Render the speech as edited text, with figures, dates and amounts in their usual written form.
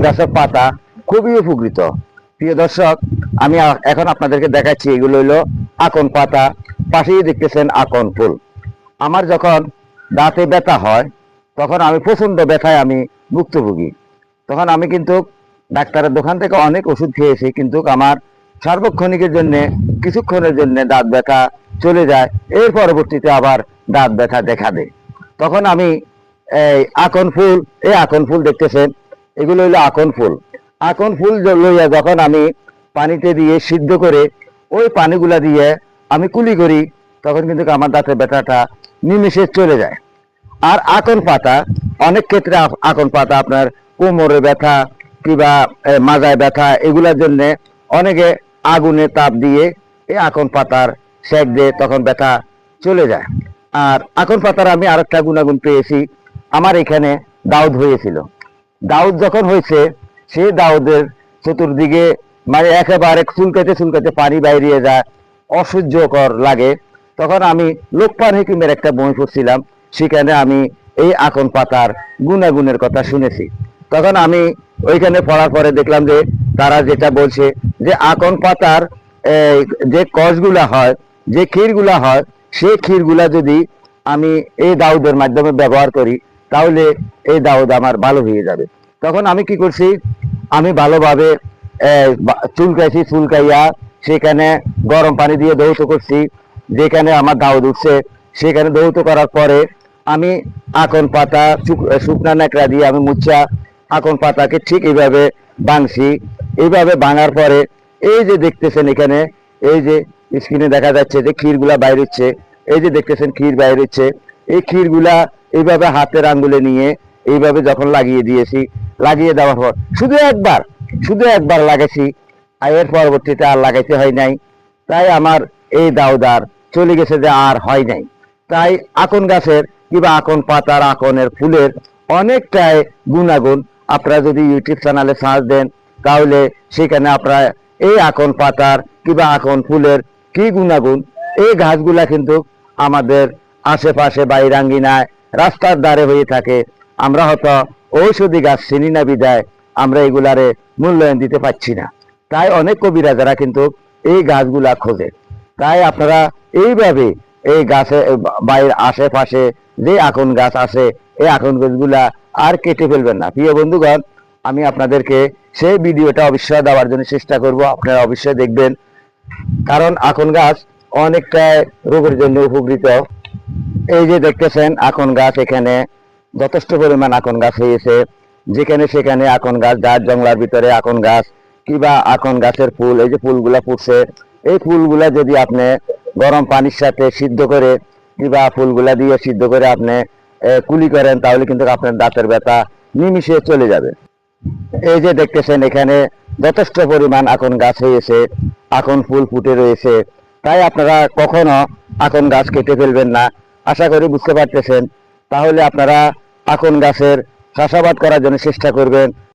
গাছের পাতা খুবই উপকৃত। প্রিয় দর্শক, আমি এখন আপনাদেরকে দেখাচ্ছি, এগুলো হইলো আকন পাতা, পাশেই দেখতেছেন আকন ফুল। আমার যখন দাঁতে ব্যথা হয় তখন আমি প্রচন্ড ব্যথায় আমি ভুক্তভোগী। তখন আমি কিন্তু ডাক্তারের দোকান থেকে অনেক ওষুধ খেয়েছি, কিন্তু আমার সার্বক্ষণিকের জন্য কিছুক্ষণের জন্য দাঁত ব্যথা চলে যায়, এর পরবর্তীতে আবার দাঁত ব্যথা দেখা দেয়। তখন আমি এই আকন ফুল, এই আকন ফুল দেখতেছেন, এগুলো হইলো আকন ফুল। আকন ফুল লইয়া যখন আমি পানিতে দিয়ে সিদ্ধ করে ওই পানিগুলা দিয়ে আমি কুলি করি, তখন কিন্তু আমার দাঁতের ব্যথাটা নিমিষে চলে যায়। আর আকন পাতা, অনেক ক্ষেত্রে আকন পাতা আপনার কোমরে ব্যথা কিংবা মাজায় ব্যথা এগুলোর জন্য অনেকে আগুনে তাপ দিয়ে এই আকন পাতার সেক দিয়ে তখন ব্যথা চলে যায়। আর আকন পাতার আমি আরেকটা গুণাগুণ পেয়েছি, আমার এখানে দাউদ হয়েছিল। দাউদ যখন হয়েছে, সেই দাউদের চতুর্দিকে মানে একেবারে চুলকাতে চুলকাতে পানি বাইরিয়ে যায়, অসহ্যকর লাগে। তখন আমি লোকপান হেকিমের একটা বই পড়ছিলাম, সেখানে আমি এই আকন পাতার গুণাগুণের কথা শুনেছি। তখন আমি ওইখানে পড়ার পরে দেখলাম যে তারা যেটা বলছে যে আকন পাতার যে কষগুলা হয়, যে ক্ষীরগুলা হয়, সেই ক্ষীরগুলা যদি আমি এই দাউদের মাধ্যমে ব্যবহার করি, তাহলে এই দাউদ আমার ভালো হয়ে যাবে। তখন আমি কি করছি, আমি ভালোভাবে চুলকাইছি, চুলকাইয়া সেখানে গরম পানি দিয়ে ধৌত করছি। যেখানে আমার দাউদ উঠছে সেখানে ধৌত করার পরে আমি আকন পাতা শুকনা ন্যাকড়া দিয়ে আমি মুচ্ছা আকন পাতাকে ঠিক এইভাবে বাংছি। এইভাবে ভাঙার পরে এই যে দেখতেছেন এখানে, এই যে স্ক্রিনে দেখা যাচ্ছে যে ক্ষীরগুলা বাইর হচ্ছে, এই যে দেখতেছেন ক্ষীর বাইর হচ্ছে, এই ক্ষীরগুলা এইভাবে হাতের আঙ্গুলে নিয়ে এইভাবে যখন লাগিয়ে দিয়েছি, লাগিয়ে দেওয়ার পর শুধু একবার লাগাইছি, আর এর পরবর্তীতে আর লাগাইতে হয় নাই। তাই আমার এই দাউদ আর চলে গেছে, যে আর হয় নাই। তাই আকন গাছের কিংবা আকন পাতার, আকনের ফুলের অনেকটাই গুণাগুণ। আপনারা যদি ইউটিউব চ্যানেলে সার্চ দেন, তাহলে সেখানে আপনারা এই আকন পাতার কিংবা আকন ফুলের কি গুণাগুণ, এই গাছগুলা কিন্তু আমাদের আশেপাশে বাইরাঙ্গিনায় রাস্তার ধারে হয়ে থাকে। আমরা হয়তো ঔষধি গাছ চিনি না বিদায় আমরা এগুলারে মূল্যায়ন দিতে পারছি না। তাই অনেক কবিরাজারা কিন্তু এই গাছগুলা খোঁজে। তাই আপনারা এইভাবে এই গাছে বাড়ির আশেপাশে যে আকন গাছ আছে, এই আকন গাছগুলা আর কেটে ফেলবেন না। প্রিয় বন্ধুগণ, আমি আপনাদেরকে সেই ভিডিওটা অবশ্যই দেওয়ার জন্য চেষ্টা করব, আপনারা অবশ্যই দেখবেন। কারণ আকন গাছ অনেকটা রোগের জন্য উপকৃত। এই যে দেখতেছেন আকন গাছ, এখানে যথেষ্ট পরিমাণ আকন গাছ হয়েছে। যেখানে সেখানে আকন গাছ, গাছ জংলার ভিতরে আকন গাছ কিংবা আকন গাছের ফুল, এই যে ফুলগুলা ফুটছে, এই ফুলগুলা যদি আপনি গরম পানির সাথে সিদ্ধ করে কিংবা ফুলগুলা দিয়ে সিদ্ধ করে আপনি কুলি করেন, তাহলে কিন্তু আপনার দাঁতের ব্যথা নিমিষে চলে যাবে। এই যে দেখতেছেন এখানে যথেষ্ট পরিমাণ আকন গাছ হয়েছে, আকন ফুল ফুটে রয়েছে। তাই আপনারা কখনো আকন গাছ কেটে ফেলবেন না। আশা করি বুঝতে পারতেছেন। তাহলে আপনারা আকন গাছের চাষাবাদ করার জন্য চেষ্টা করবেন।